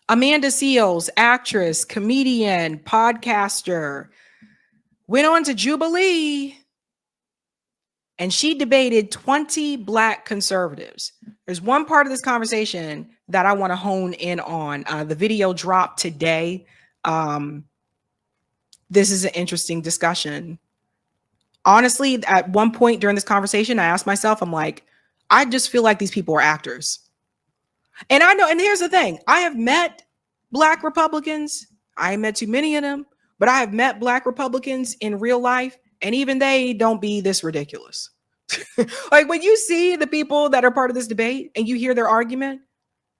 Amanda Seales, actress, comedian, podcaster, went on to Jubilee and she debated 20 Black conservatives. There's one part of this conversation that I want to hone in on. The video dropped today. This is an interesting discussion. Honestly, at one point during this conversation, I asked myself, I'm like, I just feel like these people are actors. And I know, and here's the thing, I have met Black Republicans. I ain't met too many of them, but I have met Black Republicans in real life, and even they don't be this ridiculous. Like when you see the people that are part of this debate and you hear their argument,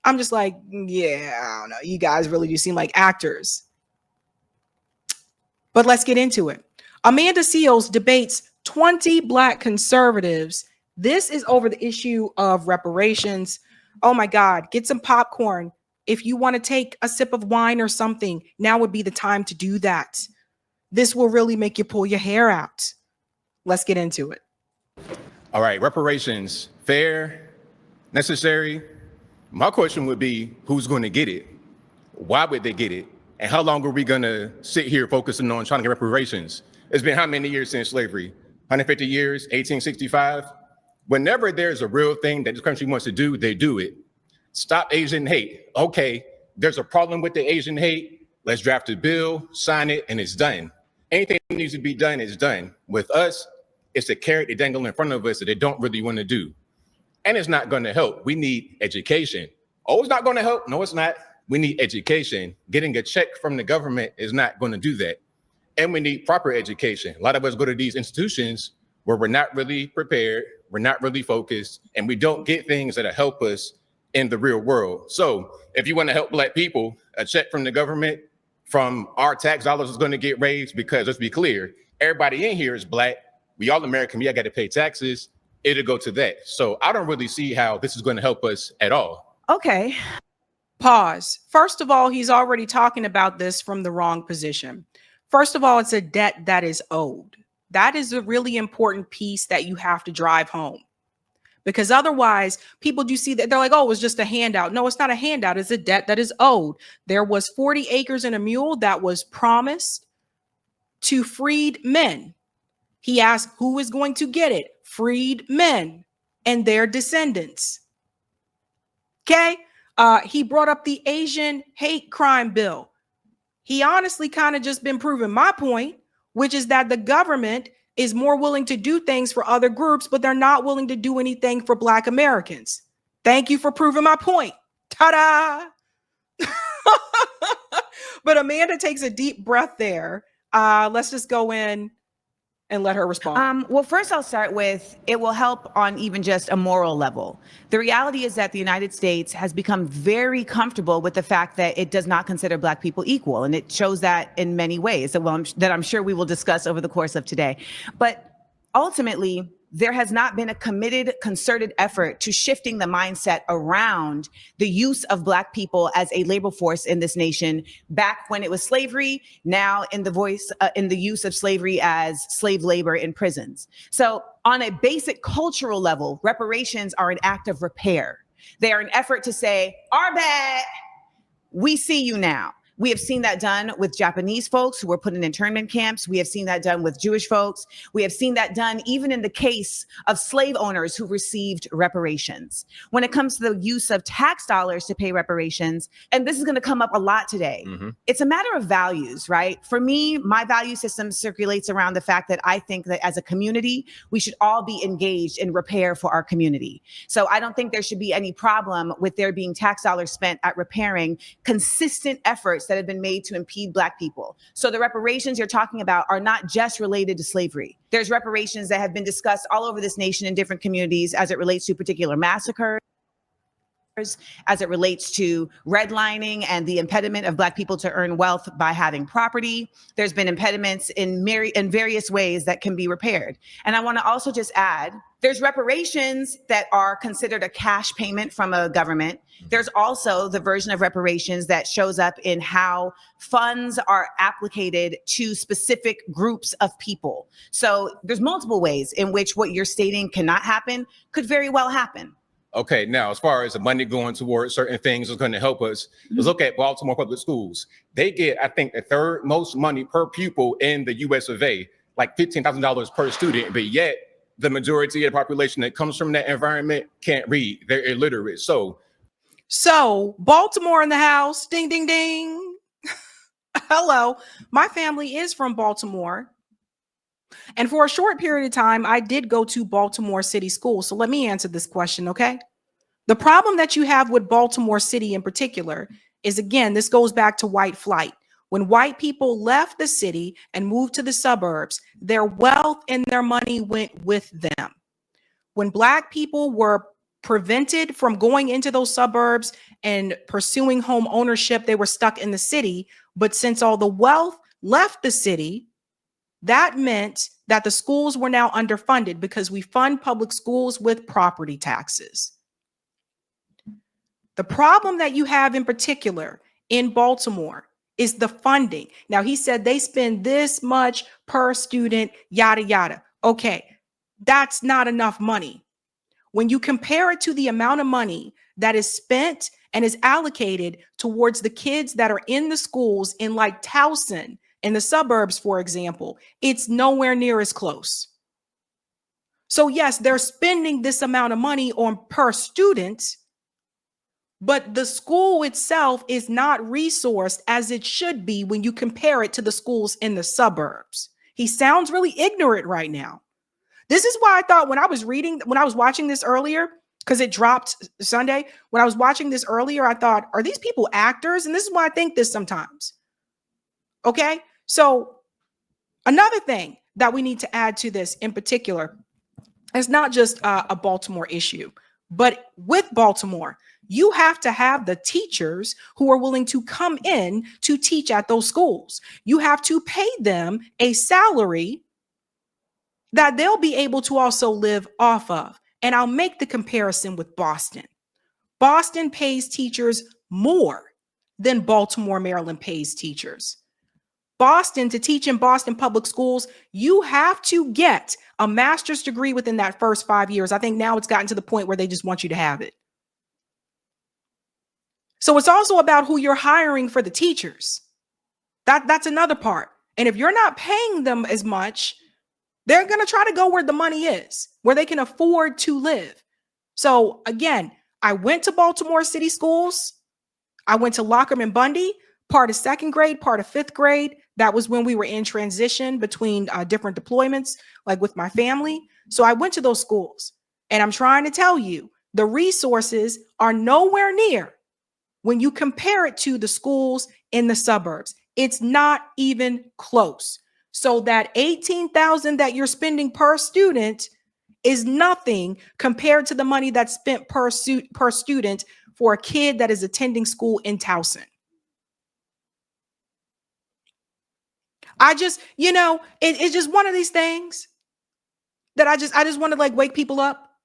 I'm just like, yeah, I don't know. You guys really do seem like actors. But let's get into it. Amanda Seales debates 20 Black conservatives. This is over the issue of reparations. Oh my God, get some popcorn. If you want to take a sip of wine or something, now would be the time to do that. This will really make you pull your hair out. Let's get into it. All right, reparations, fair, necessary? My question would be, who's going to get it? Why would they get it? And how long are we going to sit here focusing on trying to get reparations? It's been how many years since slavery? 150 years, 1865? Whenever there's a real thing that this country wants to do, they do it. Stop Asian hate. Okay, there's a problem with the Asian hate. Let's draft a bill, sign it, and it's done. Anything that needs to be done is done. With us, it's a carrot they dangle in front of us that they don't really want to do. And it's not going to help. We need education. Oh, it's not going to help. No, it's not. We need education. Getting a check from the government is not going to do that. And we need proper education. A lot of us go to these institutions where we're not really prepared, we're not really focused, and we don't get things that'll help us in the real world. So if you want to help Black people, a check from the government, from our tax dollars is going to get raised, because let's be clear, everybody in here is Black. We all American, we all got to pay taxes. It'll go to that. So I don't really see how this is going to help us at all. Okay. Pause. First of all, he's already talking about this from the wrong position. First of all, it's a debt that is owed. That is a really important piece that you have to drive home. Because otherwise, people do see that they're like, oh, it was just a handout. No, it's not a handout. It's a debt that is owed. There was 40 acres and a mule that was promised to freed men. He asked, who is going to get it? Freed men and their descendants. Okay. He brought up the Asian hate crime bill. He honestly kind of just been proving my point, which is that the government is more willing to do things for other groups, but they're not willing to do anything for Black Americans. Thank you for proving my point. Ta-da! But Amanda takes a deep breath there. Let's just go in and let her respond. Well, first I'll start with, it will help on even just a moral level. The reality is that the United States has become very comfortable with the fact that it does not consider Black people equal. And it shows that in many ways that I'm sure we will discuss over the course of today. But ultimately, there has not been a committed, concerted effort to shifting the mindset around the use of Black people as a labor force in this nation back when it was slavery, now in the use of slavery as slave labor in prisons. So on a basic cultural level, reparations are an act of repair. They are an effort to say, our bad, we see you now. We have seen that done with Japanese folks who were put in internment camps. We have seen that done with Jewish folks. We have seen that done even in the case of slave owners who received reparations. When it comes to the use of tax dollars to pay reparations, and this is going to come up a lot today, it's a matter of values, right? For me, my value system circulates around the fact that I think that as a community, we should all be engaged in repair for our community. So I don't think there should be any problem with there being tax dollars spent at repairing consistent efforts that have been made to impede Black people. So the reparations you're talking about are not just related to slavery. There's reparations that have been discussed all over this nation in different communities as it relates to particular massacres, as it relates to redlining and the impediment of Black people to earn wealth by having property. There's been impediments in various ways that can be repaired. And I want to also just add, there's reparations that are considered a cash payment from a government. There's also the version of reparations that shows up in how funds are applicated to specific groups of people. So there's multiple ways in which what you're stating cannot happen could very well happen. Okay, now as far as the money going towards certain things is going to help us, let's look at Baltimore public schools. They get, I think, the third most money per pupil in the US of A, like $15,000 per student, but yet the majority of the population that comes from that environment can't read. They're illiterate. So Baltimore in the house, ding, ding, ding. Hello, my family is from Baltimore. And for a short period of time, I did go to Baltimore City Schools. So let me answer this question, okay? The problem that you have with Baltimore City in particular is, again, this goes back to white flight. When white people left the city and moved to the suburbs, their wealth and their money went with them. When Black people were prevented from going into those suburbs and pursuing home ownership, they were stuck in the city. But since all the wealth left the city, that meant that the schools were now underfunded because we fund public schools with property taxes. The problem that you have in particular in Baltimore is the funding. Now, he said they spend this much per student, yada, yada. Okay, that's not enough money. When you compare it to the amount of money that is spent and is allocated towards the kids that are in the schools in like Towson, in the suburbs, for example, it's nowhere near as close. So yes, they're spending this amount of money on per student, but the school itself is not resourced as it should be when you compare it to the schools in the suburbs. He sounds really ignorant right now. This is why I thought when I was watching this earlier, because it dropped Sunday, when I was watching this earlier, I thought, are these people actors? And this is why I think this sometimes. Okay, so another thing that we need to add to this in particular is not just a Baltimore issue, but with Baltimore, you have to have the teachers who are willing to come in to teach at those schools. You have to pay them a salary that they'll be able to also live off of. And I'll make the comparison with Boston. Boston pays teachers more than Baltimore, Maryland pays teachers. Boston, to teach in Boston public schools, you have to get a master's degree within that first 5 years. I think now it's gotten to the point where they just want you to have it. So it's also about who you're hiring for the teachers. That's another part. And if you're not paying them as much, they're going to try to go where the money is, where they can afford to live. So again, I went to Baltimore City Schools. I went to Lockham and Bundy, part of second grade, part of fifth grade. That was when we were in transition between different deployments, like with my family. So I went to those schools, and I'm trying to tell you, the resources are nowhere near when you compare it to the schools in the suburbs. It's not even close. So that $18,000 that you're spending per student is nothing compared to the money that's spent per student for a kid that is attending school in Towson. I just, it's just one of these things that I just want to like wake people up.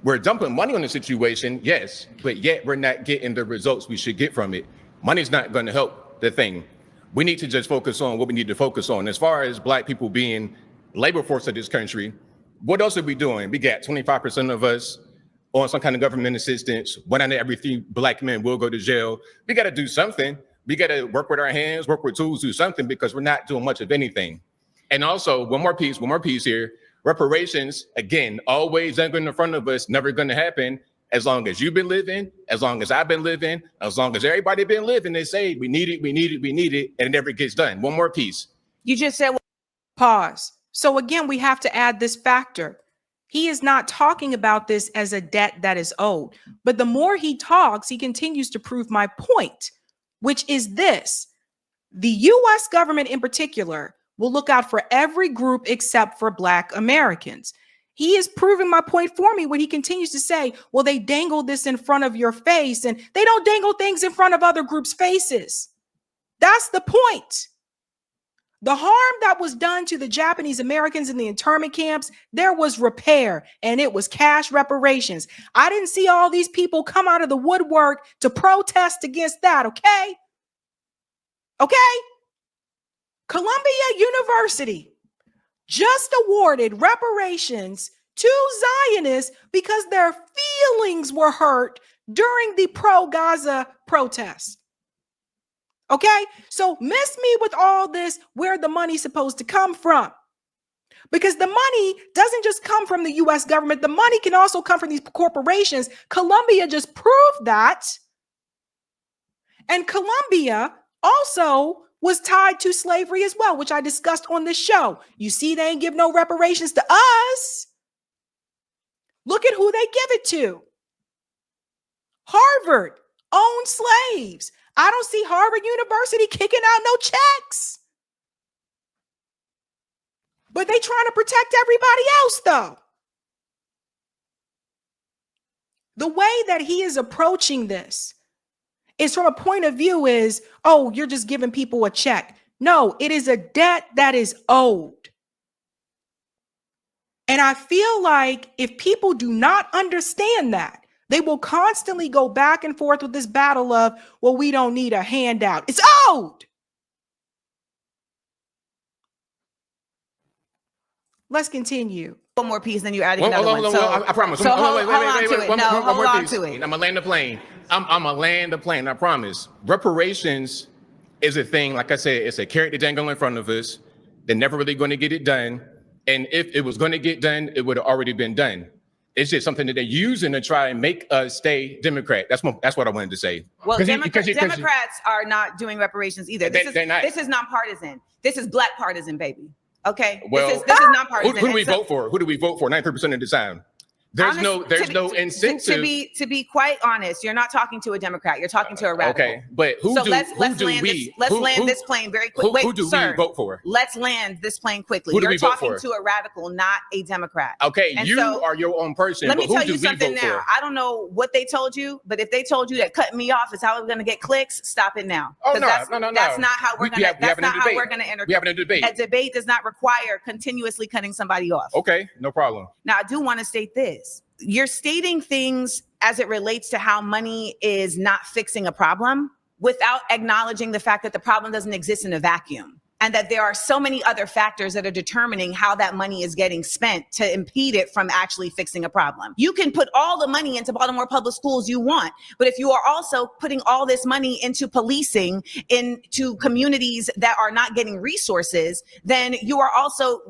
we're dumping money on the situation, yes, but yet we're not getting the results we should get from it. Money's not going to help the thing. We need to just focus on what we need to focus on. As far as Black people being labor force of this country, what else are we doing? We got 25% of us on some kind of government assistance. 1 out of every 3 Black men will go to jail. We got to do something. We got to work with our hands, work with tools, do something, because we're not doing much of anything. And also, one more piece here. Reparations, again, always anchored in front of us, never going to happen. As long as you've been living, as long as I've been living, as long as everybody been living, they say we need it, and it never gets done. One more piece. You just said, Pause. So again, we have to add this factor. He is not talking about this as a debt that is owed. But the more he talks, he continues to prove my point, which is this. The U.S. government in particular will look out for every group except for Black Americans. He is proving my point for me when he continues to say, well, they dangle this in front of your face, and they don't dangle things in front of other groups' faces. That's the point. The harm that was done to the Japanese Americans in the internment camps, there was repair, and it was cash reparations. I didn't see all these people come out of the woodwork to protest against that, okay? Okay? Columbia University just awarded reparations to Zionists because their feelings were hurt during the pro-Gaza protests. Okay, so miss me with all this where the money's supposed to come from. Because the money doesn't just come from the US government. The money can also come from these corporations. Colombia just proved that. And Colombia also was tied to slavery as well, which I discussed on this show. You see, they ain't give no reparations to us. Look at who they give it to. Harvard owned slaves. I don't see Harvard University kicking out no checks. But they trying to protect everybody else, though. The way that he is approaching this is from a point of view is, oh, you're just giving people a check. No, it is a debt that is owed. And I feel like if people do not understand that, they will constantly go back and forth with this battle of, well, we don't need a handout. It's owed. Let's continue. One more piece, then you're adding another one. So, I promise. So hold on to it. No, hold on to it. I'm gonna land the plane. I'm gonna land the plane. I promise. Reparations is a thing. Like I said, it's a carrot that dangle in front of us. They're never really going to get it done. And if it was going to get done, it would have already been done. It's just something that they're using to try and make us stay Democrat. That's what I wanted to say. Well, Democrats are not doing reparations either. They're not. This is nonpartisan. This is black partisan, baby. Okay. Well, this is nonpartisan. Who do we vote for? Who do we vote for? 93% of the time. There's no incentive. To be quite honest, you're not talking to a Democrat. You're talking to a radical. Okay, but let's land this plane very quickly. Who do we vote for? Let's land this plane quickly. Who do you're we vote talking for? to a radical, not a Democrat. Okay, and you are your own person. Let me tell you something now. I don't know what they told you, but if they told you that cutting me off is how we're going to get clicks, stop it now. Oh no, that's not how we're going to. That's not how we're going to enter. We having a debate. A debate does not require continuously cutting somebody off. Okay, no problem. Now I do want to state this. You're stating things as it relates to how money is not fixing a problem without acknowledging the fact that the problem doesn't exist in a vacuum and that there are so many other factors that are determining how that money is getting spent to impede it from actually fixing a problem. You can put all the money into Baltimore public schools you want, but if you are also putting all this money into policing, into communities that are not getting resources, then you are also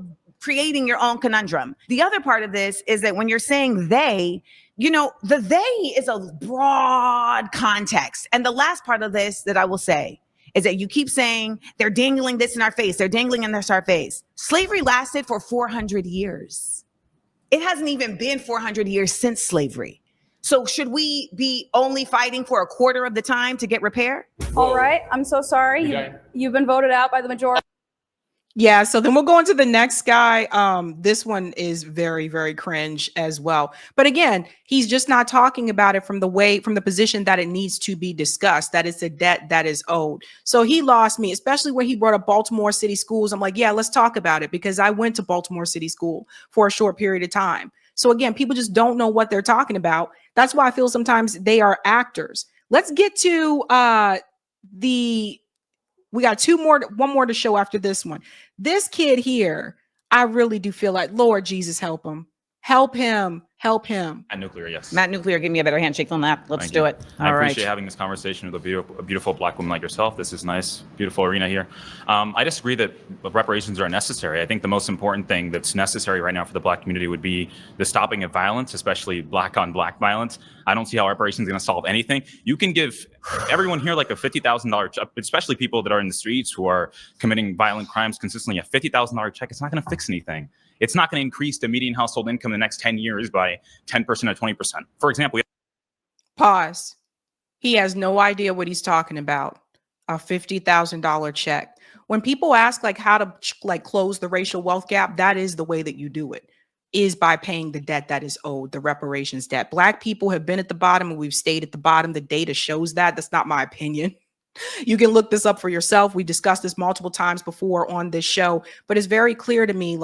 creating your own conundrum. The other part of this is that when you're saying they, the they is a broad context. And the last part of this that I will say is that you keep saying they're dangling this in our face. They're dangling in our face. Slavery lasted for 400 years. It hasn't even been 400 years since slavery. So should we be only fighting for a quarter of the time to get repair? All right. I'm so sorry. You've been voted out by the majority. Yeah, so then we'll go into the next guy. This one is very, very cringe as well. But again, he's just not talking about it from the position that it needs to be discussed, that it's a debt that is owed. So he lost me, especially when he brought up Baltimore City schools. I'm like, yeah, let's talk about it because I went to Baltimore City School for a short period of time. So again, people just don't know what they're talking about. That's why I feel sometimes they are actors. Let's get to we got one more to show after this one. This kid here, I really do feel like, Lord Jesus, help him. Help him. Help him. Matt Nuclear, yes. Matt Nuclear, give me a better handshake than that. Let's do it. I appreciate having this conversation with a beautiful black woman like yourself. This is nice, beautiful arena here. I disagree that reparations are necessary. I think the most important thing that's necessary right now for the black community would be the stopping of violence, especially black on black violence. I don't see how reparations is going to solve anything. You can give everyone here like a $50,000 check, especially people that are in the streets who are committing violent crimes consistently. A $50,000 check, it's not going to fix anything. It's not going to increase the median household income in the next 10 years by 10% or 20%. For example, pause. He has no idea what he's talking about. A $50,000 check. When people ask like how to close the racial wealth gap, that is the way that you do it, is by paying the debt that is owed, the reparations debt. Black people have been at the bottom and we've stayed at the bottom. The data shows that. That's not my opinion. You can look this up for yourself. We discussed this multiple times before on this show, but it's very clear to me,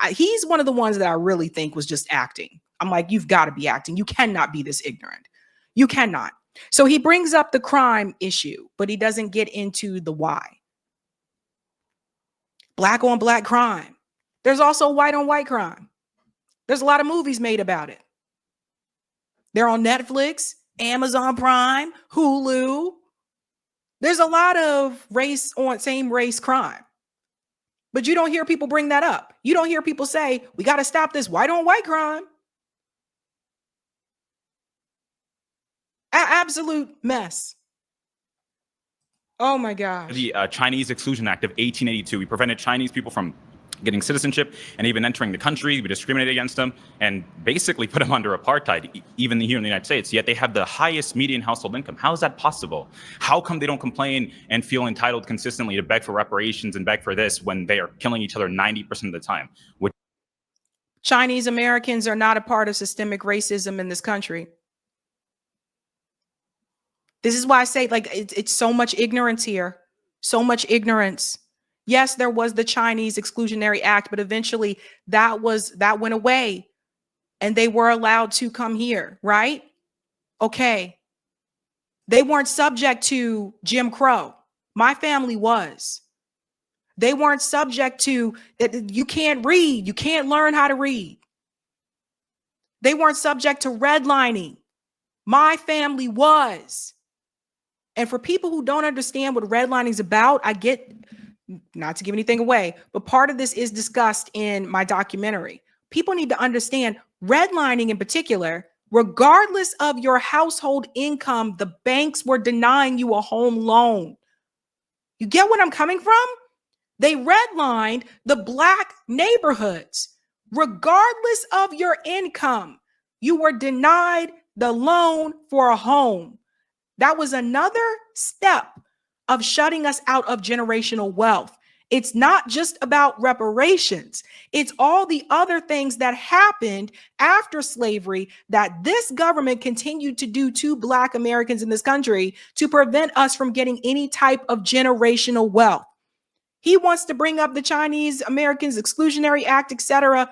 he's one of the ones that I really think was just acting. I'm like, you've got to be acting. You cannot be this ignorant. You cannot. So he brings up the crime issue, but he doesn't get into the why. Black on black crime. There's also white on white crime. There's a lot of movies made about it. They're on Netflix, Amazon Prime, Hulu. There's a lot of race on same race crime. But you don't hear people bring that up. You don't hear people say, we got to stop this white on white crime. Absolute mess. Oh my gosh. The Chinese Exclusion Act of 1882. We prevented Chinese people from getting citizenship and even entering the country. We discriminated against them and basically put them under apartheid, even here in the United States. Yet they have the highest median household income. How is that possible? How come they don't complain and feel entitled consistently to beg for reparations and beg for this when they are killing each other 90% of the time? Chinese Americans are not a part of systemic racism in this country. This is why I say, like, it's so much ignorance here. So much ignorance. Yes, there was the Chinese Exclusionary Act, but eventually that went away and they were allowed to come here, right? Okay. They weren't subject to Jim Crow. My family was. They weren't subject to that. You can't read. You can't learn how to read. They weren't subject to redlining. My family was. And for people who don't understand what redlining is about, I get, not to give anything away, but part of this is discussed in my documentary. People need to understand redlining in particular, regardless of your household income, the banks were denying you a home loan. You get what I'm coming from? They redlined the Black neighborhoods. Regardless of your income, you were denied the loan for a home. That was another step of shutting us out of generational wealth. It's not just about reparations. It's all the other things that happened after slavery that this government continued to do to Black Americans in this country to prevent us from getting any type of generational wealth. He wants to bring up the Chinese Americans Exclusionary Act, etc.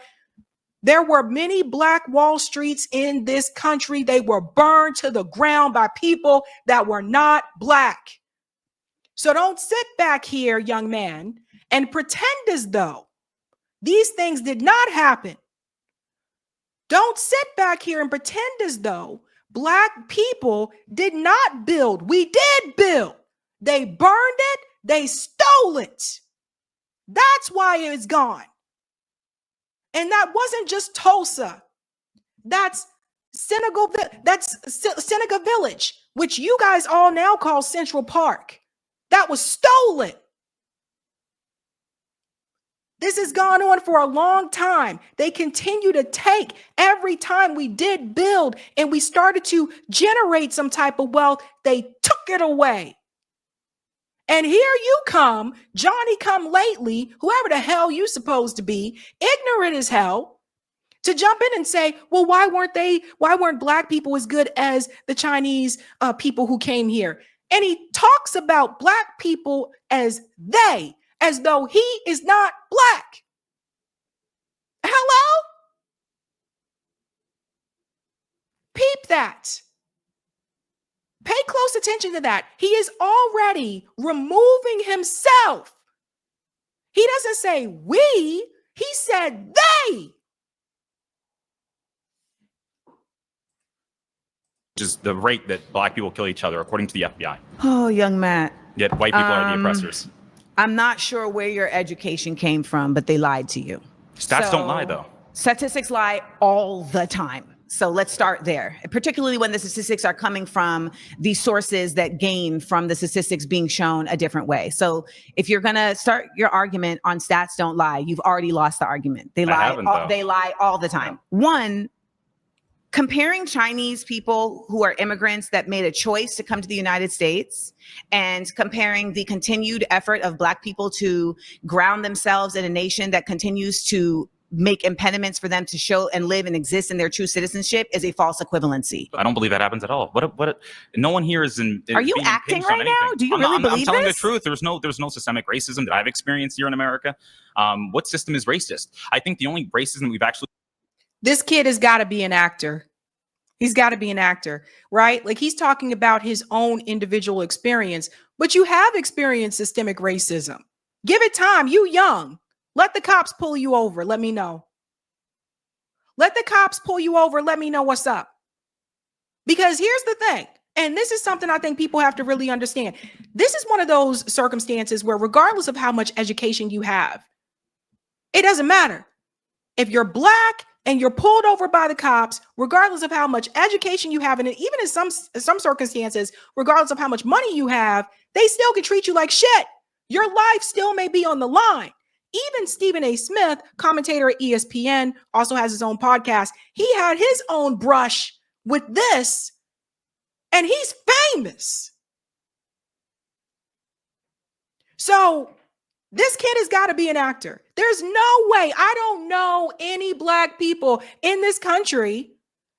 There were many Black Wall Streets in this country. They were burned to the ground by people that were not Black. So don't sit back here, young man, and pretend as though these things did not happen. Don't sit back here and pretend as though Black people did not build. We did build. They burned it. They stole it. That's why it's gone. And that wasn't just Tulsa. That's Seneca Village, which you guys all now call Central Park. That was stolen. This has gone on for a long time. They continue to take every time we did build and we started to generate some type of wealth, they took it away. And here you come, Johnny come lately, whoever the hell you supposed to be, ignorant as hell, to jump in and say, well, why weren't Black people as good as the Chinese people who came here? And he talks about Black people as they, as though he is not Black. Hello? Peep that. Pay close attention to that. He is already removing himself. He doesn't say we, he said they. Which is the rate that Black people kill each other, according to the FBI. Oh, young Matt. Yet white people are the oppressors. I'm not sure where your education came from, but they lied to you. Stats don't lie, though. Statistics lie all the time. So let's start there, particularly when the statistics are coming from the sources that gain from the statistics being shown a different way. So if you're going to start your argument on stats don't lie, you've already lost the argument. They lie all the time. Yeah. One, comparing Chinese people who are immigrants that made a choice to come to the United States and comparing the continued effort of Black people to ground themselves in a nation that continues to make impediments for them to show and live and exist in their true citizenship is a false equivalency. I don't believe that happens at all. What no one here is in. Are you acting right now? Do you really believe this? I'm telling the truth. There's no systemic racism that I've experienced here in America. What system is racist? I think the only racism we've actually. This kid has got to be an actor. He's got to be an actor, right? Like he's talking about his own individual experience, but you have experienced systemic racism. Give it time. You young. Let the cops pull you over. Let me know. Let the cops pull you over. Let me know what's up. Because here's the thing, and this is something I think people have to really understand. This is one of those circumstances where regardless of how much education you have, it doesn't matter. If you're black and you're pulled over by the cops, regardless of how much education you have, and even in some circumstances, regardless of how much money you have, they still can treat you like shit. Your life still may be on the line. Even Stephen A. Smith, commentator at ESPN, also has his own podcast. He had his own brush with this, and he's famous. So this kid has got to be an actor. There's no way. I don't know any black people in this country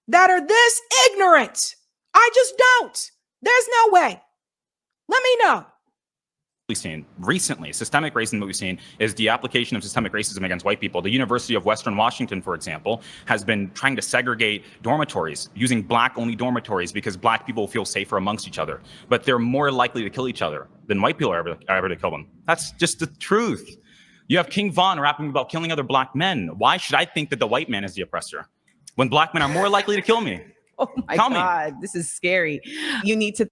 that are this ignorant. I just don't. There's no way. Let me know. We've seen recently, systemic racism that we've seen is the application of systemic racism against white people. The University of Western Washington, for example, has been trying to segregate dormitories, using black-only dormitories because black people feel safer amongst each other. But they're more likely to kill each other than white people are ever to kill them. That's just the truth. You have King Von rapping about killing other black men. Why should I think that the white man is the oppressor when black men are more likely to kill me? Oh my God, this is scary. You need to.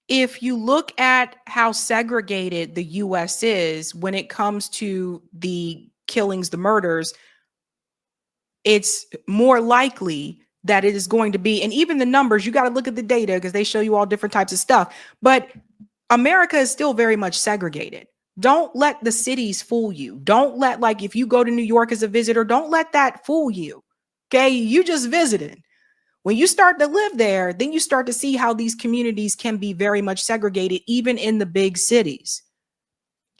If you look at how segregated the U.S. is when it comes to the killings, the murders, it's more likely that it is going to be, and even the numbers, you got to look at the data because they show you all different types of stuff. But America is still very much segregated. Don't let the cities fool you. Don't let, like, if you go to New York as a visitor, don't let that fool you. Okay, you just visited. When you start to live there, then you start to see how these communities can be very much segregated, even in the big cities.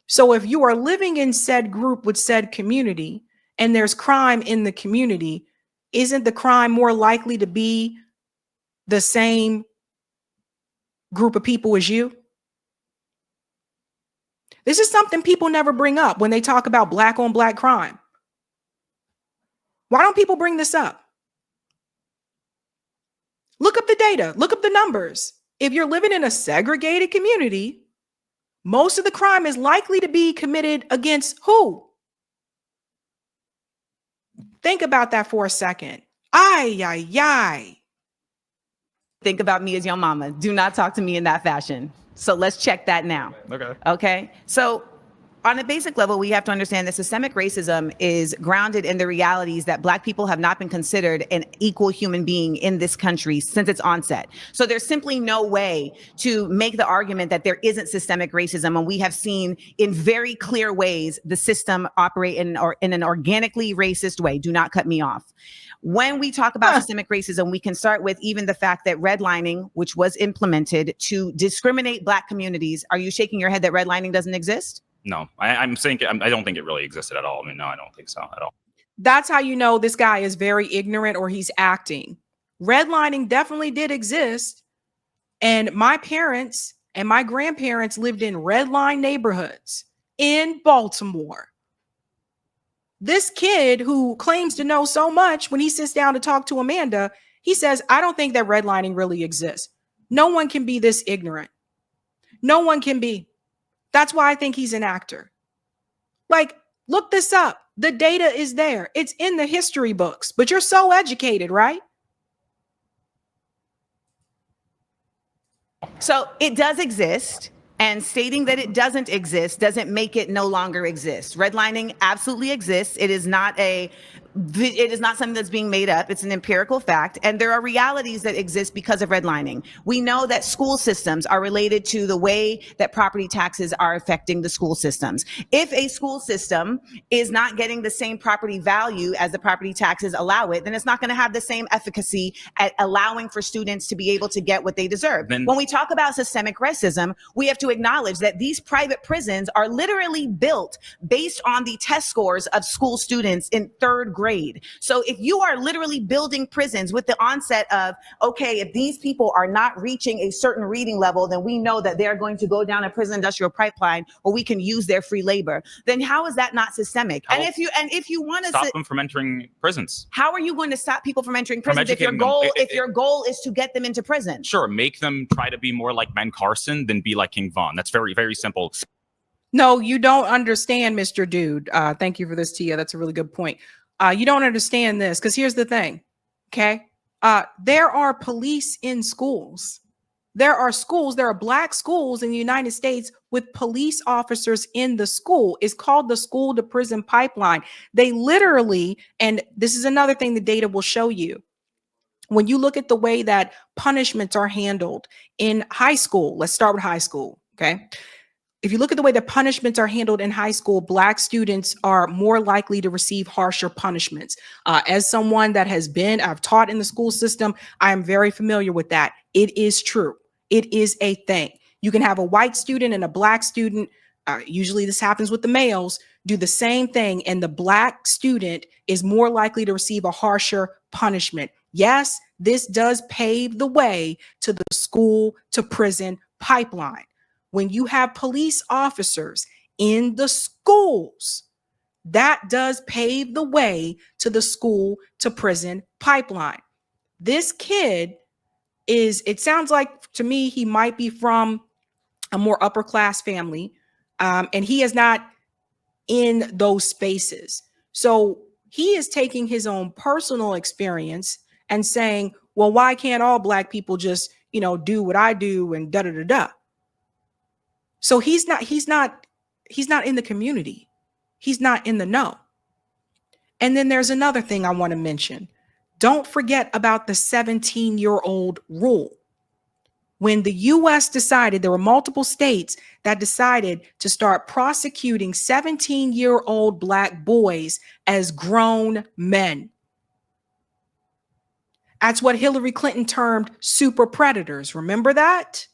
So if you are living in said group with said community and there's crime in the community, isn't the crime more likely to be the same group of people as you? This is something people never bring up when they talk about black on black crime. Why don't people bring this up? Look up the data, look up the numbers. If you're living in a segregated community, most of the crime is likely to be committed against who? Think about that for a second. Ay. Think about me as your mama. Do not talk to me in that fashion. So let's check that now. Okay. So on a basic level, we have to understand that systemic racism is grounded in the realities that black people have not been considered an equal human being in this country since its onset. So there's simply no way to make the argument that there isn't systemic racism. And we have seen in very clear ways the system operate in an organically racist way. Do not cut me off. When we talk about systemic racism, we can start with even the fact that redlining, which was implemented to discriminate black communities. Are you shaking your head that redlining doesn't exist? No, I'm saying I don't think it really existed at all. I mean, no, I don't think so at all. That's how you know this guy is very ignorant or he's acting. Redlining definitely did exist. And my parents and my grandparents lived in redline neighborhoods in Baltimore. This kid who claims to know so much, when he sits down to talk to Amanda, he says, I don't think that redlining really exists. No one can be this ignorant. No one can be. That's why I think he's an actor. Like, look this up. The data is there. It's in the history books, but you're so educated, right? So it does exist. And stating that it doesn't exist doesn't make it no longer exist. Redlining absolutely exists. It is not something that's being made up. It's an empirical fact. And there are realities that exist because of redlining. We know that school systems are related to the way that property taxes are affecting the school systems. If a school system is not getting the same property value as the property taxes allow it, then it's not going to have the same efficacy at allowing for students to be able to get what they deserve. When we talk about systemic racism, we have to acknowledge that these private prisons are literally built based on the test scores of school students in third grade. So if you are literally building prisons with the onset of, okay, if these people are not reaching a certain reading level, then we know that they're going to go down a prison industrial pipeline or we can use their free labor. Then how is that not systemic? And if you want to stop them from entering prisons, how are you going to stop people from entering prisons if your goal is to get them into prison? Sure, make them try to be more like Ben Carson than be like King Von. That's very, very simple. No, you don't understand, Mr. Dude. Thank you for this, Tia. That's a really good point. You don't understand this because here's the thing. Okay. There are police in schools. There are black schools in the United States with police officers in the school. It's called the school to prison pipeline. They literally, and this is another thing the data will show you. When you look at the way that punishments are handled in high school, let's start with high school. Okay. If you look at the way that punishments are handled in high school, Black students are more likely to receive harsher punishments. As someone that I've taught in the school system, I am very familiar with that. It is true. It is a thing. You can have a white student and a Black student. Usually this happens with the males, do the same thing. And the Black student is more likely to receive a harsher punishment. Yes, this does pave the way to the school to prison pipeline. When you have police officers in the schools, that does pave the way to the school to prison pipeline. This kid it sounds like to me, he might be from a more upper class family, and he is not in those spaces. So he is taking his own personal experience and saying, well, why can't all Black people just, do what I do and da da da da. So he's not in the community. He's not in the know. And then there's another thing I want to mention. Don't forget about the 17-year-old rule. When the US decided, there were multiple states that decided to start prosecuting 17-year-old Black boys as grown men. That's what Hillary Clinton termed super predators. Remember that?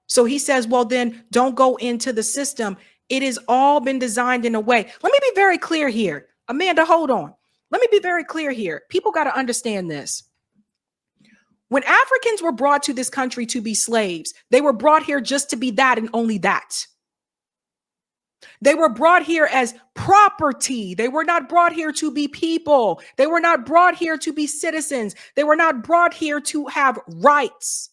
So he says, well, then don't go into the system. It has all been designed in a way. Let me be very clear here. Amanda, hold on. Let me be very clear here. People got to understand this. When Africans were brought to this country to be slaves, they were brought here just to be that and only that. They were brought here as property. They were not brought here to be people. They were not brought here to be citizens. They were not brought here to have rights.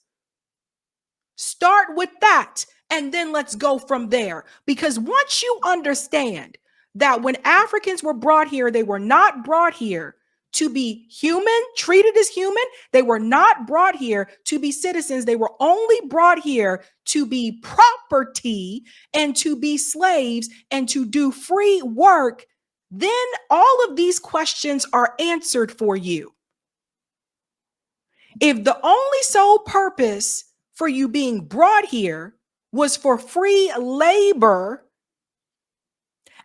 Start with that, and then let's go from there. Because once you understand that when Africans were brought here, they were not brought here to be human, treated as human. They were not brought here to be citizens. They were only brought here to be property and to be slaves and to do free work. Then all of these questions are answered for you. If the only sole purpose for you being brought here was for free labor,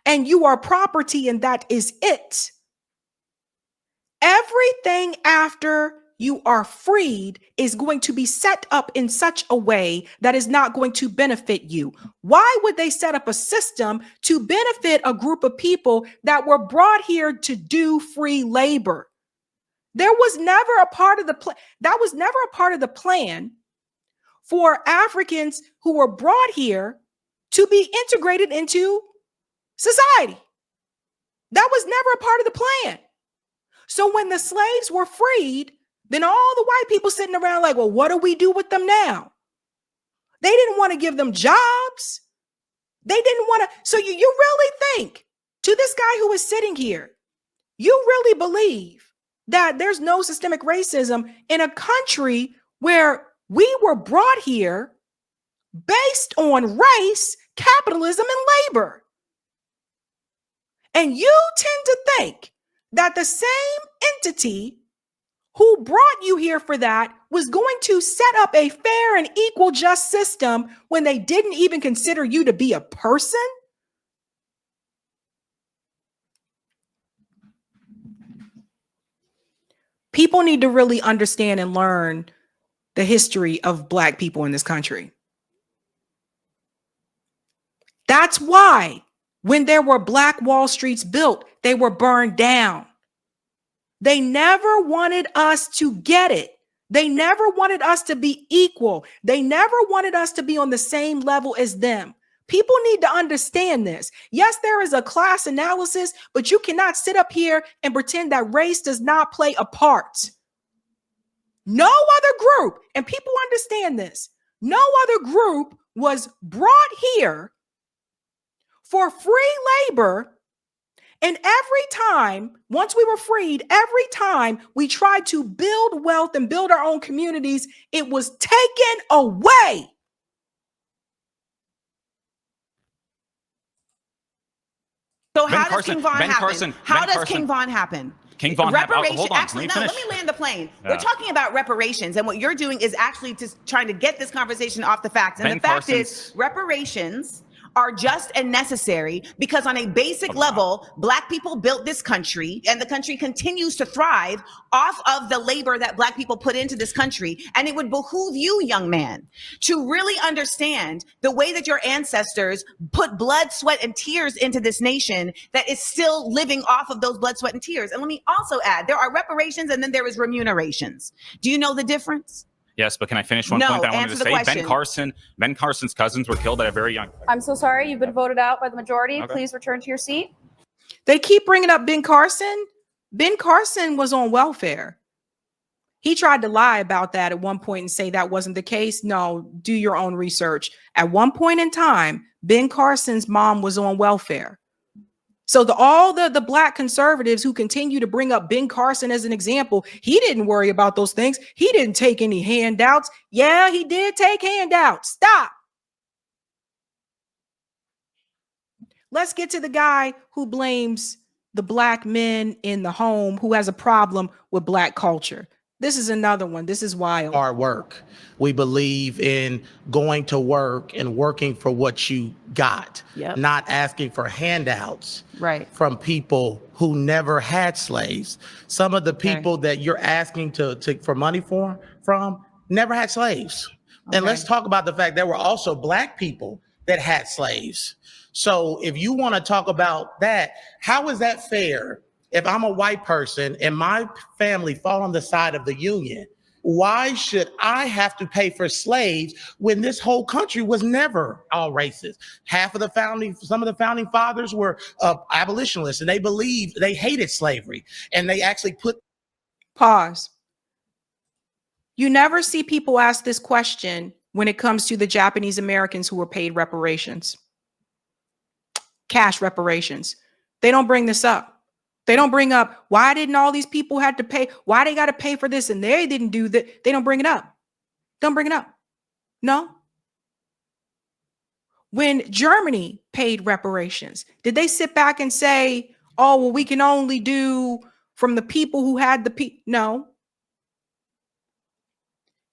and you are property and that is it, everything after you are freed is going to be set up in such a way that is not going to benefit you. Why would they set up a system to benefit a group of people that were brought here to do free labor? There was never a part of the plan. That was never a part of the plan for Africans who were brought here to be integrated into society. That was never a part of the plan. So when the slaves were freed, then all the white people sitting around like, well, what do we do with them now? They didn't want to give them jobs. They didn't want to. So you really think, to this guy who is sitting here, you really believe that there's no systemic racism in a country where we were brought here based on race, capitalism, and labor. And you tend to think that the same entity who brought you here for that was going to set up a fair and equal just system when they didn't even consider you to be a person? People need to really understand and learn the history of Black people in this country. That's why when there were Black Wall Streets built, they were burned down. They never wanted us to get it. They never wanted us to be equal. They never wanted us to be on the same level as them. People need to understand this. Yes, there is a class analysis, but you cannot sit up here and pretend that race does not play a part. No other group, and people understand this, no other group was brought here for free labor And every time, once we were freed, every time we tried to build wealth and build our own communities, it was taken away. So how does King Von happen? How does King Von happen? King Von reparations. Hold on, actually, no. Let me land the plane. Yeah. We're talking about reparations, and what you're doing is actually just trying to get this conversation off the facts. And the fact is, reparations are just and necessary because on a basic level, Black people built this country, and the country continues to thrive off of the labor that Black people put into this country. And it would behoove you, young man, to really understand the way that your ancestors put blood, sweat, and tears into this nation that is still living off of those blood, sweat, and tears. And let me also add, there are reparations and then there is remunerations. Do you know the difference? Yes, but can I finish one point that I wanted to say? Question. Ben Carson's cousins were killed at a very young. I'm so sorry. You've been voted out by the majority. Okay. Please return to your seat. They keep bringing up Ben Carson. Ben Carson was on welfare. He tried to lie about that at one point and say that wasn't the case. No, do your own research. At one point in time, Ben Carson's mom was on welfare. So all the Black conservatives who continue to bring up Ben Carson as an example, he didn't worry about those things. He didn't take any handouts. Yeah, he did take handouts. Stop. Let's get to the guy who blames the Black men in the home who has a problem with Black culture. This is another one. This is wild. Hard work. We believe in going to work and working for what you got, not asking for handouts from people who never had slaves. Some of the people that you're asking for money from never had slaves. And let's talk about the fact there were also Black people that had slaves. So if you want to talk about that, how is that fair? If I'm a white person and my family fall on the side of the Union, why should I have to pay for slaves when this whole country was never all racist? Some of the founding fathers were abolitionists, and they hated slavery, and they actually put. Pause. You never see people ask this question when it comes to the Japanese Americans who were paid reparations, cash reparations. They don't bring this up. They don't bring up why didn't all these people have to pay? Why they got to pay for this and they didn't do that? They don't bring it up. Don't bring it up. No. When Germany paid reparations, did they sit back and say, oh, well, we can only do from the people who had No.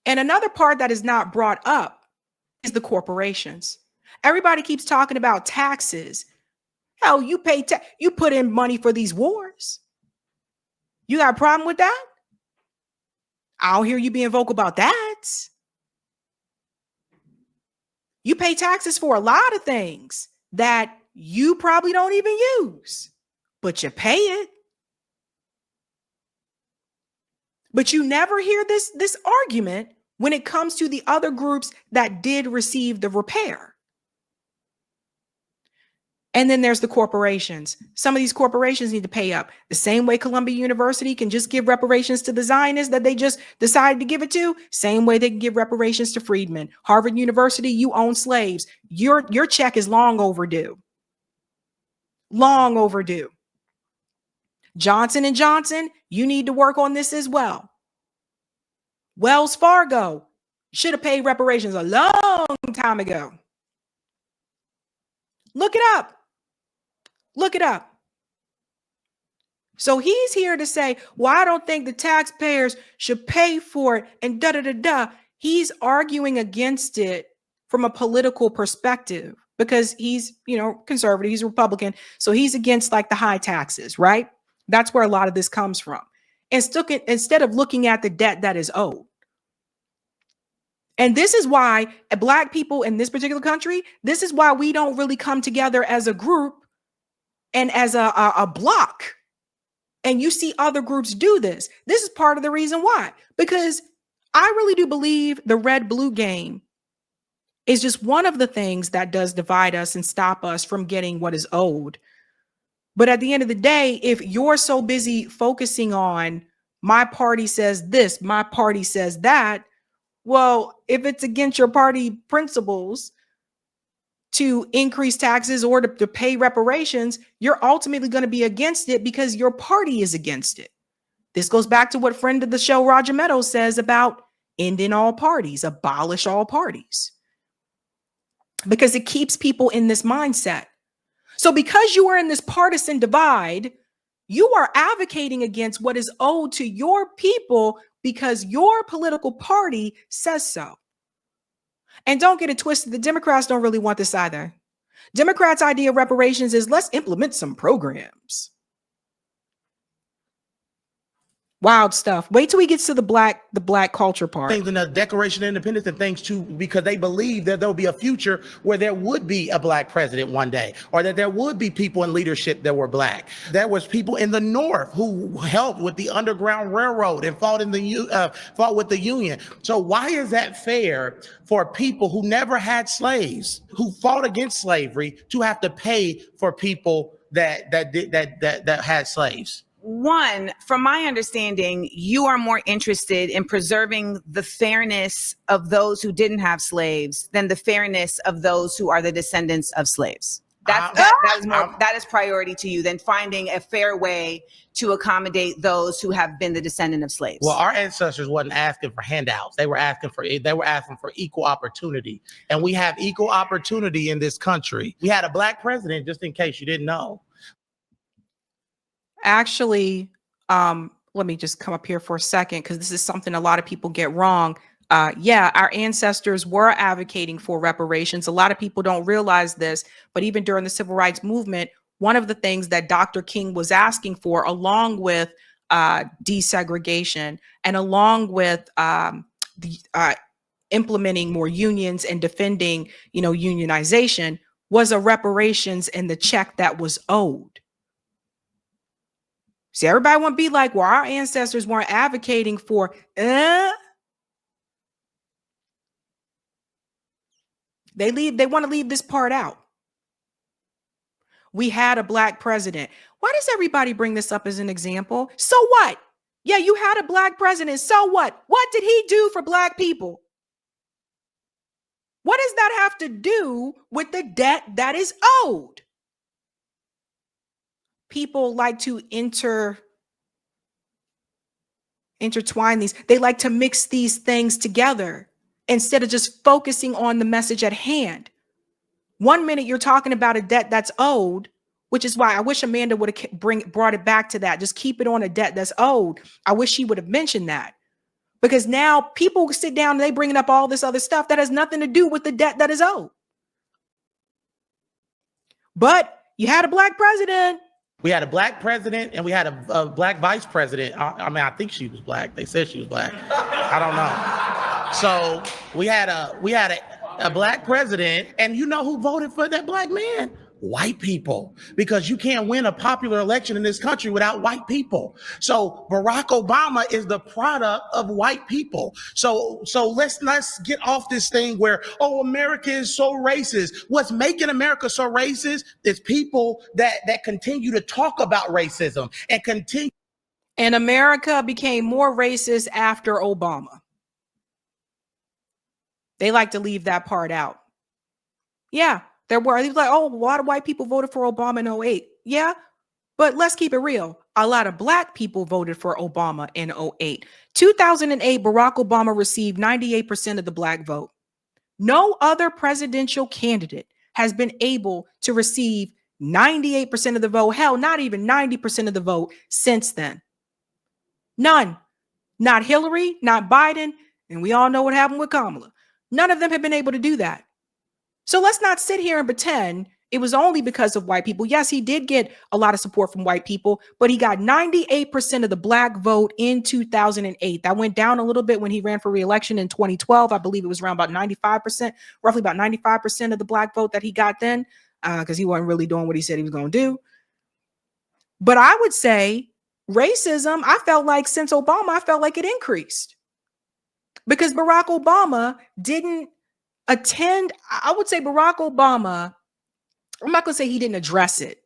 And another part that is not brought up is the corporations. Everybody keeps talking about taxes. Hell, you you put in money for these wars. You got a problem with that? I don't hear you being vocal about that. You pay taxes for a lot of things that you probably don't even use, but you pay it. But you never hear this argument when it comes to the other groups that did receive the repair. And then there's the corporations. Some of these corporations need to pay up. The same way Columbia University can just give reparations to the Zionists that they just decided to give it to, same way they can give reparations to freedmen. Harvard University, you own slaves. Your check is long overdue. Long overdue. Johnson & Johnson, you need to work on this as well. Wells Fargo should have paid reparations a long time ago. Look it up. Look it up. So he's here to say, well, I don't think the taxpayers should pay for it and da-da-da-da. He's arguing against it from a political perspective because he's, conservative, he's Republican. So he's against like the high taxes, right? That's where a lot of this comes from. And instead of looking at the debt that is owed. And this is why Black people in this particular country, this is why we don't really come together as a group and as a block. And you see other groups do this. This is part of the reason why, because I really do believe the red-blue game is just one of the things that does divide us and stop us from getting what is owed. But at the end of the day, if you're so busy focusing on my party says this, my party says that, well, if it's against your party principles, to increase taxes or to pay reparations, you're ultimately going to be against it because your party is against it. This goes back to what friend of the show, Roger Meadows, says about ending all parties, abolish all parties, because it keeps people in this mindset. So because you are in this partisan divide, you are advocating against what is owed to your people because your political party says so. And don't get it twisted, the Democrats don't really want this either. Democrats' idea of reparations is let's implement some programs. Wild stuff. Wait till we get to the black culture part. Things in the Declaration of Independence and things too, because they believe that there'll be a future where there would be a black president one day, or that there would be people in leadership that were black. There was people in the North who helped with the Underground Railroad and fought with the Union. So why is that fair for people who never had slaves, who fought against slavery, to have to pay for people that had slaves? One, from my understanding, you are more interested in preserving the fairness of those who didn't have slaves than the fairness of those who are the descendants of slaves. That is priority to you than finding a fair way to accommodate those who have been the descendant of slaves. Well, our ancestors wasn't asking for handouts. They were asking for equal opportunity. And we have equal opportunity in this country. We had a black president, just in case you didn't know. Actually, let me just come up here for a second, because this is something a lot of people get wrong. Yeah, our ancestors were advocating for reparations. A lot of people don't realize this, but even during the civil rights movement, one of the things that Dr. King was asking for, along with desegregation and along with implementing more unions and defending, unionization, was a reparations and the check that was owed. See, everybody want to be like, well, our ancestors weren't advocating for, They want to leave this part out. We had a black president. Why does everybody bring this up as an example? So what? Yeah, you had a black president. So what? What did he do for black people? What does that have to do with the debt that is owed? People like to intertwine these. They like to mix these things together instead of just focusing on the message at hand. 1 minute you're talking about a debt that's owed, which is why I wish Amanda would have brought it back to that. Just keep it on a debt that's owed. I wish she would have mentioned that, because now people sit down and they bringing up all this other stuff that has nothing to do with the debt that is owed. But you had a black president. We had a black president and we had a black vice president. I mean, I think she was black. They said she was black. I don't know. So we had a black president, and you know who voted for that black man? White people, because you can't win a popular election in this country without white people. So Barack Obama is the product of white people. So let's get off this thing where, oh, America is so racist. What's making America so racist is people that continue to talk about racism and continue. And America became more racist after Obama. They like to leave that part out. Yeah. He was like, oh, a lot of white people voted for Obama in 2008. Yeah, but let's keep it real. A lot of black people voted for Obama in 2008. 2008, Barack Obama received 98% of the black vote. No other presidential candidate has been able to receive 98% of the vote. Hell, not even 90% of the vote since then. None. Not Hillary, not Biden. And we all know what happened with Kamala. None of them have been able to do that. So let's not sit here and pretend it was only because of white people. Yes, he did get a lot of support from white people, but he got 98% of the black vote in 2008. That went down a little bit when he ran for re-election in 2012. I believe it was around about 95%, roughly about 95% of the black vote that he got then, because he wasn't really doing what he said he was going to do. But I would say racism, I felt like since Obama, I felt like it increased because Barack Obama didn't attend. I would say Barack Obama, I'm not going to say he didn't address it.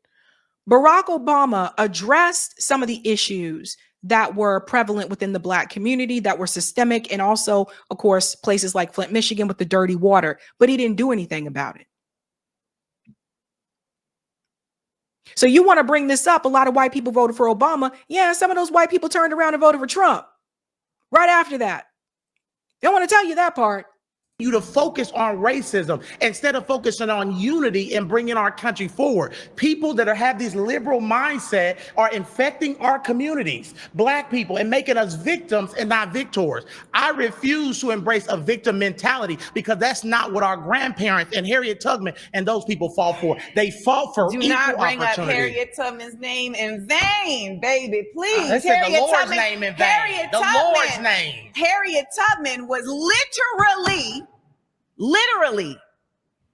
Barack Obama addressed some of the issues that were prevalent within the black community that were systemic, and also, of course, places like Flint, Michigan with the dirty water, but he didn't do anything about it. So you want to bring this up. A lot of white people voted for Obama. Yeah, some of those white people turned around and voted for Trump right after that. They don't want to tell you that part. You to focus on racism instead of focusing on unity and bringing our country forward. People that have these liberal mindset are infecting our communities, Black people, and making us victims and not victors. I refuse to embrace a victim mentality because that's not what our grandparents and Harriet Tubman and those people fought for. They fought for equal opportunity. Do not bring up Harriet Tubman's name in vain, baby, please. Let's say the Lord's name in vain. The Lord's name. Harriet Tubman was literally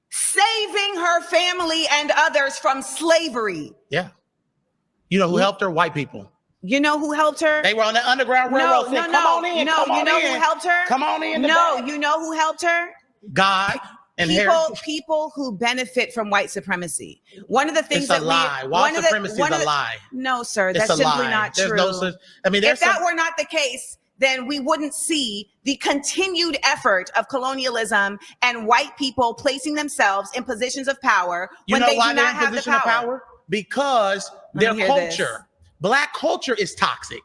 saving her family and others from slavery. Yeah. You know who helped her? White people. You know who helped her? They were on the Underground Railroad. Who helped her? Come on in. You know who helped her? God and people who benefit from white supremacy. One of the things it's a lie. White supremacy is a lie. No, sir, that's simply not true. If that were not the case, then we wouldn't see the continued effort of colonialism and white people placing themselves in positions of power when they do not have the power. Because their culture, Black culture is toxic.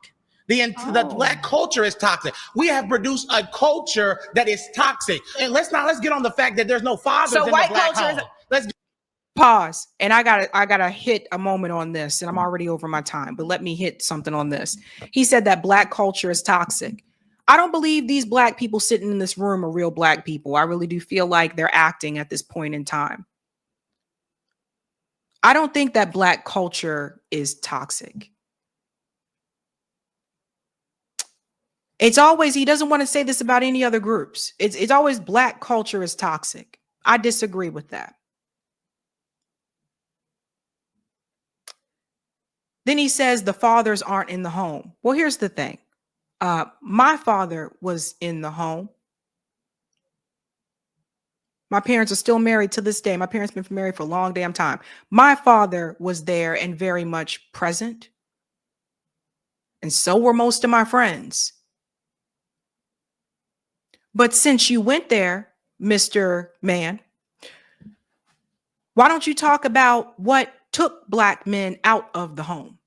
The Black culture is toxic. We have produced a culture that is toxic. And let's get on the fact that there's no fathers in the Black home. Pause. And I gotta hit a moment on this, and I'm already over my time, but let me hit something on this. He said that Black culture is toxic. I don't believe these Black people sitting in this room are real Black people. I really do feel like they're acting at this point in time. I don't think that Black culture is toxic. It's always, he doesn't want to say this about any other groups. It's always Black culture is toxic. I disagree with that. Then he says the fathers aren't in the home. Well, here's the thing. My father was in the home. My parents are still married to this day. My parents have been married for a long damn time. My father was there and very much present. And so were most of my friends. But since you went there, Mr. Man, why don't you talk about what took Black men out of the home?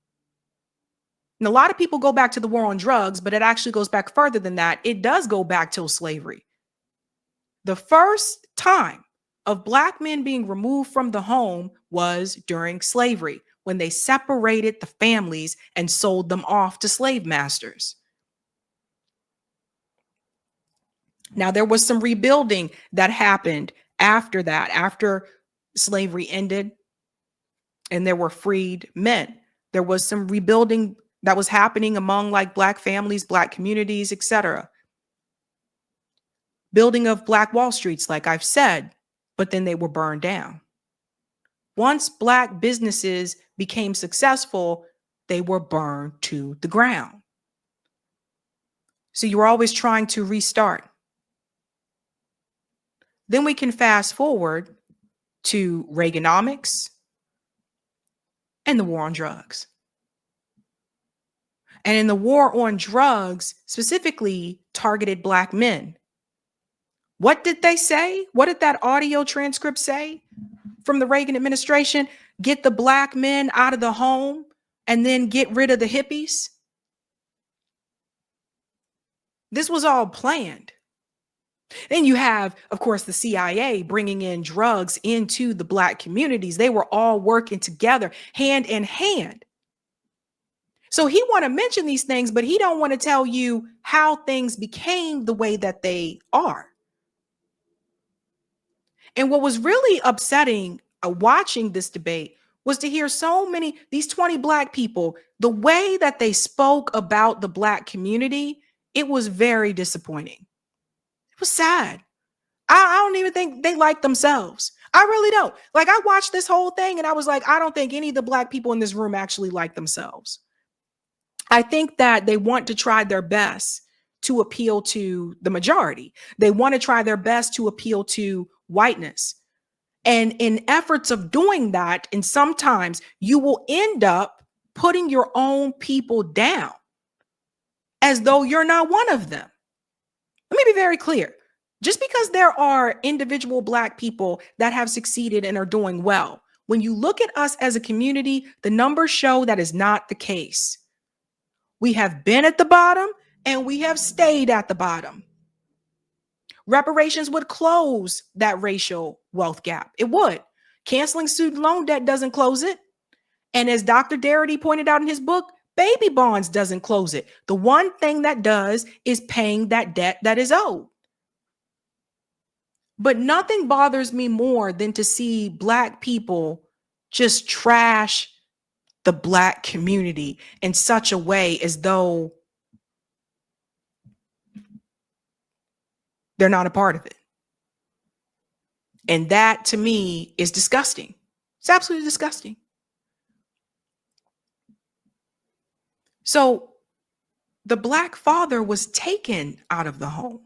And a lot of people go back to the war on drugs, but it actually goes back further than that. It does go back till slavery. The first time of Black men being removed from the home was during slavery, when they separated the families and sold them off to slave masters. Now, there was some rebuilding that happened after that, after slavery ended and there were freed men. There was some rebuilding that was happening among like Black families, Black communities, etc. Building of Black Wall Streets, like I've said, but then they were burned down. Once Black businesses became successful, they were burned to the ground. So you were always trying to restart. Then we can fast forward to Reaganomics and the war on drugs. And in the war on drugs, specifically targeted Black men. What did they say? What did that audio transcript say from the Reagan administration? Get the Black men out of the home and then get rid of the hippies. This was all planned. Then you have, of course, the CIA bringing in drugs into the Black communities. They were all working together, hand in hand. So he want to mention these things, but he don't want to tell you how things became the way that they are. And what was really upsetting watching this debate was to hear so many, these 20 Black people, the way that they spoke about the Black community, it was very disappointing. It was sad. I don't even think they like themselves. I really don't. Like, I watched this whole thing and I was like, I don't think any of the Black people in this room actually like themselves. I think that they want to try their best to appeal to the majority. They want to try their best to appeal to whiteness. And in efforts of doing that, and sometimes you will end up putting your own people down as though you're not one of them. Let me be very clear. Just because there are individual Black people that have succeeded and are doing well, When you look at us as a community, the numbers show that is not the case. We have been at the bottom and we have stayed at the bottom. Reparations would close that racial wealth gap. It would. Canceling student loan debt doesn't close it. And as Dr. Darity pointed out in his book, baby bonds doesn't close it. The one thing that does is paying that debt that is owed. But nothing bothers me more than to see Black people just trash the Black community in such a way as though they're not a part of it. And that to me is disgusting. It's absolutely disgusting. So the Black father was taken out of the home.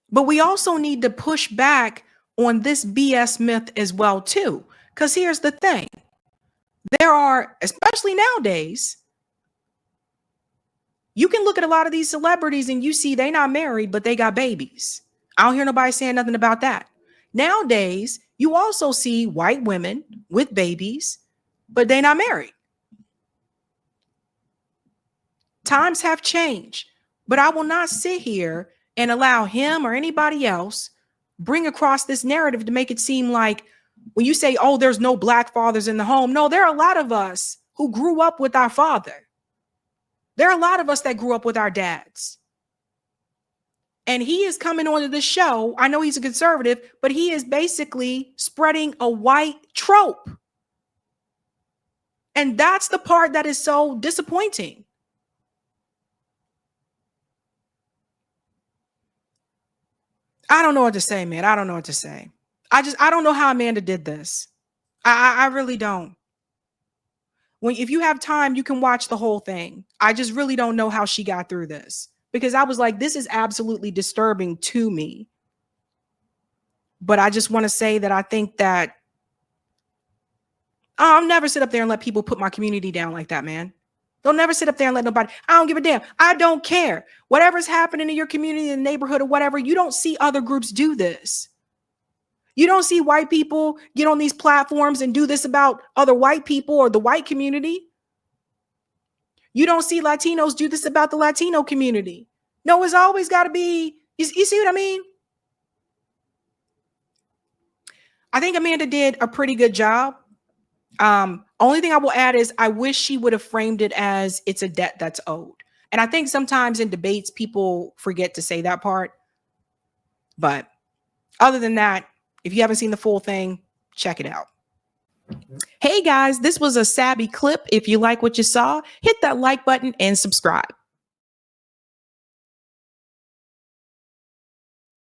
But we also need to push back on this BS myth as well, too. Because here's the thing. There are, especially nowadays, you can look at a lot of these celebrities and you see they not married, but they got babies. I don't hear nobody saying nothing about that. Nowadays, you also see white women with babies, but they not married. Times have changed, but I will not sit here and allow him or anybody else bring across this narrative to make it seem like when you say, oh, there's no Black fathers in the home. No, there are a lot of us who grew up with our father. There are a lot of us that grew up with our dads. And he is coming onto the show. I know he's a conservative, but he is basically spreading a white trope. And that's the part that is so disappointing. I don't know what to say, man. I don't know what to say. I don't know how Amanda did this. I really don't. If you have time, you can watch the whole thing. I just really don't know how she got through this, because I was like, this is absolutely disturbing to me. But I just want to say that I think that I'll never sit up there and let people put my community down like that, man. Don't never sit up there and let nobody. I don't give a damn. I don't care. Whatever's happening in your community, in the neighborhood or whatever, you don't see other groups do this. You don't see white people get on these platforms and do this about other white people or the white community. You don't see Latinos do this about the Latino community. No, it's always got to be, you see what I mean? I think Amanda did a pretty good job. Only thing I will add is I wish she would have framed it as it's a debt that's owed. And I think sometimes in debates, people forget to say that part. But other than that, if you haven't seen the full thing, check it out. Hey guys, this was a Sabby clip. If you like what you saw, hit that like button and subscribe.